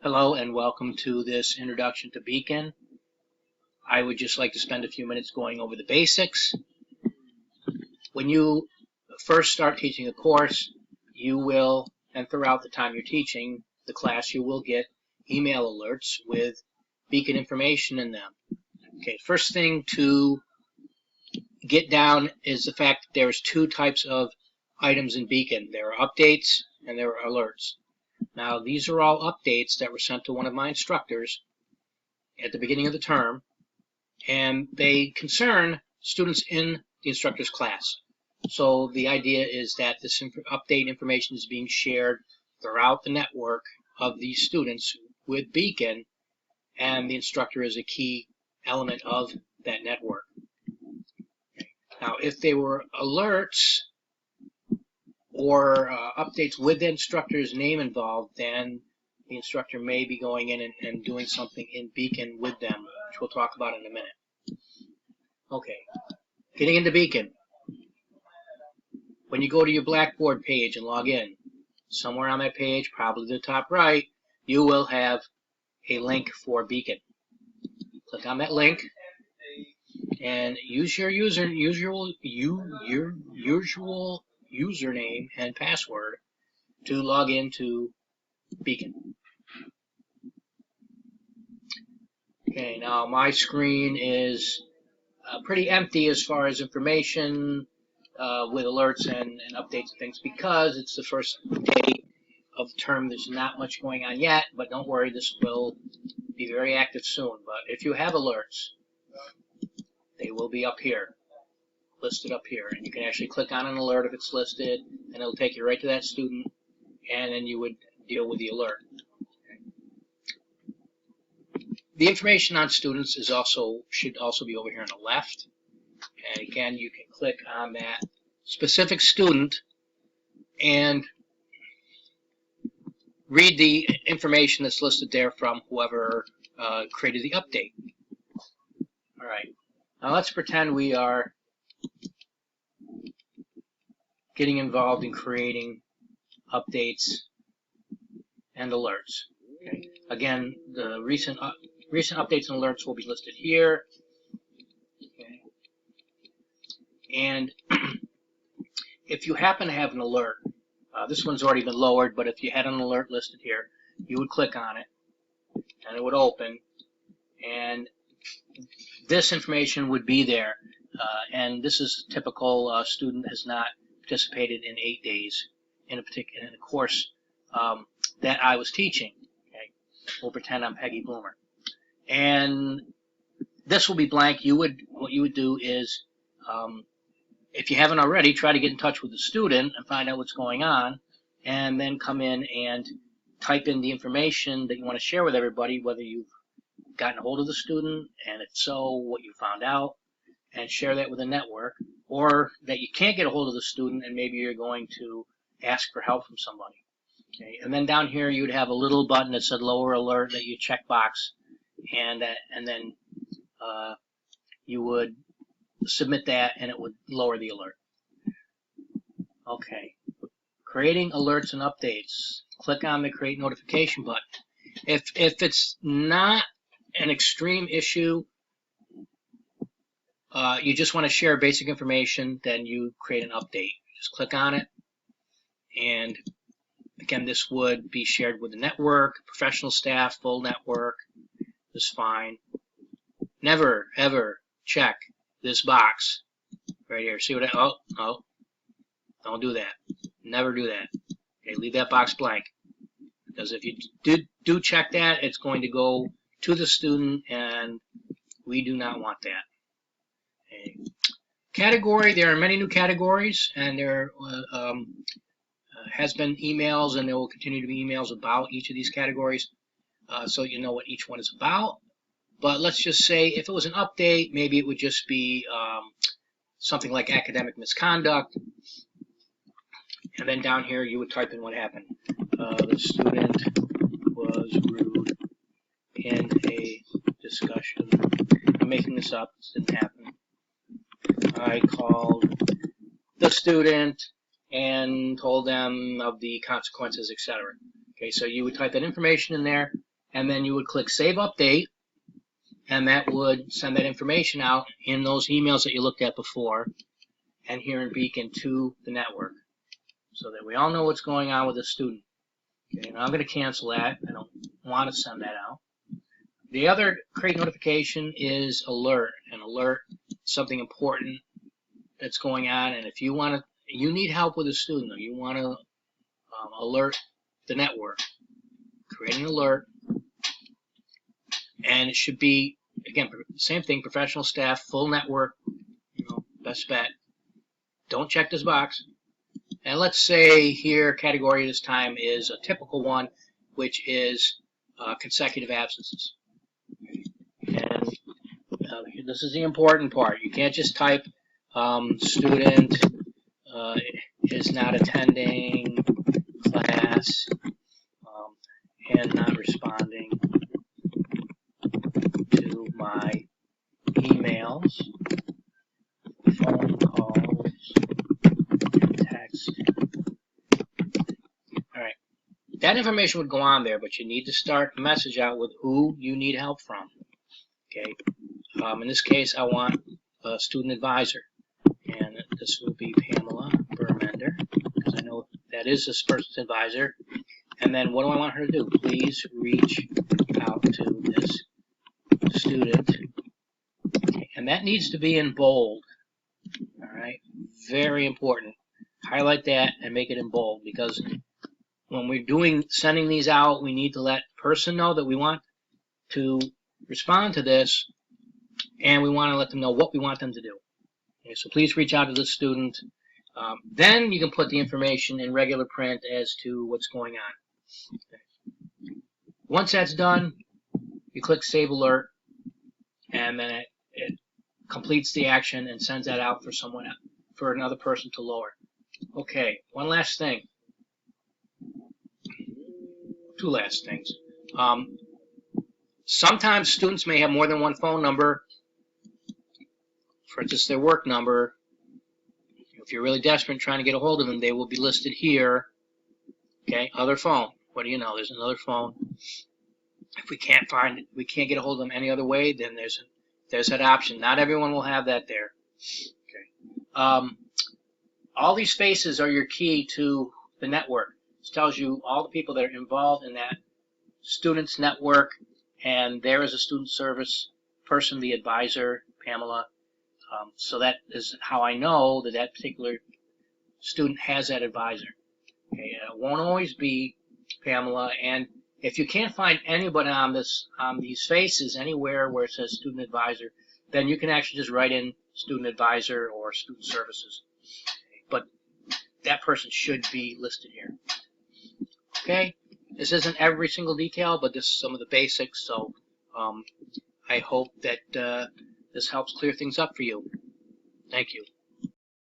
Hello and welcome to this introduction to Beacon. I would just like to spend a few minutes going over the basics. When you first start teaching a course, you will, and throughout the time you're teaching the class, you will get email alerts with Beacon information in them. Okay, first thing to get down is the fact that there's two types of items in Beacon. There are updates and there are alerts. Now, these are all updates that were sent to one of my instructors at the beginning of the term, and they concern students in the instructor's class. So the idea is that this update information is being shared throughout the network of these students with Beacon, and the instructor is a key element of that network. Now, if they were alerts or updates with the instructor's name involved, then the instructor may be going in and doing something in Beacon with them, which we'll talk about in a minute. Okay, getting into Beacon. When you go to your Blackboard page and log in, somewhere on that page, probably the top right, you will have a link for Beacon. Click on that link and use your usual username and password to log into Beacon. Okay, now my screen is pretty empty as far as information with alerts and updates and things, because it's the first day of the term. There's not much going on yet, but don't worry, this will be very active soon. But if you have alerts, they will be up here, listed up here, and you can actually click on an alert if it's listed, and it'll take you right to that student, and then you would deal with the alert. The information on students should also be over here on the left. And again, you can click on that specific student and read the information that's listed there from whoever created the update. All right, now let's pretend we are getting involved in creating updates and alerts. Okay. Again, the recent updates and alerts will be listed here. Okay. And if you happen to have an alert, this one's already been lowered, but if you had an alert listed here, you would click on it and it would open, and this information would be there. And this is typical. Student has not participated in 8 days in a course that I was teaching. Okay, we'll pretend I'm Peggy Bloomer, and this will be blank. What you would do is, if you haven't already, try to get in touch with the student and find out what's going on, and then come in and type in the information that you want to share with everybody, whether you've gotten a hold of the student, and if so, what you found out, and share that with the network, or that you can't get a hold of the student and maybe you're going to ask for help from somebody. Okay, and then down here you would have a little button that said lower alert that you check box, and then you would submit that and it would lower the alert. Okay, creating alerts and updates. Click on the create notification button. If it's not an extreme issue, you just want to share basic information, then you create an update. Just click on it, and again, this would be shared with the network, professional staff, full network. This is fine. Never ever check this box right here. See what oh, don't do that. Never do that. Okay, leave that box blank, because if you do check that, it's going to go to the student, and we do not want that. Okay. Category, there are many new categories, and there has been emails, and there will continue to be emails about each of these categories, so you know what each one is about. But let's just say if it was an update, maybe it would just be something like academic misconduct, and then down here you would type in what happened. The student was rude in a discussion. I'm making this up. This didn't happen. I called the student and told them of the consequences, etc. Okay, so you would type that information in there, and then you would click Save Update, and that would send that information out in those emails that you looked at before and here in Beacon to the network, so that we all know what's going on with the student. Okay, now I'm going to cancel that. I don't want to send that out. The other create notification is alert. An alert is something important that's going on, and if you need help with a student, or you want to alert the network, create an alert, and it should be, again, same thing, professional staff, full network, best bet. Don't check this box. And let's say here category this time is a typical one, which is consecutive absences. And this is the important part. You can't just type student is not attending class and not responding to my emails, phone calls, and text. All right. That information would go on there, but you need to start the message out with who you need help from. Okay. In this case, I want a student advisor, and this will be Pamela Burmender, because I know that is this person's advisor. And then what do I want her to do? Please reach out to this student. Okay. And that needs to be in bold. All right. Very important. Highlight that and make it in bold, because when we're sending these out, we need to let the person know that we want to respond to this, and we want to let them know what we want them to do. Okay, so please reach out to the student. Then you can put the information in regular print as to what's going on. Okay. Once that's done, you click Save Alert, and then it completes the action and sends that out for another person to lower. Okay, one last thing. Two last things. Sometimes students may have more than one phone number. For instance, their work number. If you're really desperate and trying to get a hold of them, they will be listed here. Okay, other phone. What do you know? There's another phone. If we can't get a hold of them any other way, then there's that option. Not everyone will have that there. Okay. All these spaces are your key to the network. This tells you all the people that are involved in that student's network, and there is a student service person, the advisor, Pamela. So that is how I know that that particular student has that advisor. Okay, it won't always be Pamela, and if you can't find anybody on these faces anywhere where it says student advisor, then you can actually just write in student advisor or student services. But that person should be listed here. Okay, this isn't every single detail, but this is some of the basics. So I hope that this helps clear things up for you. Thank you.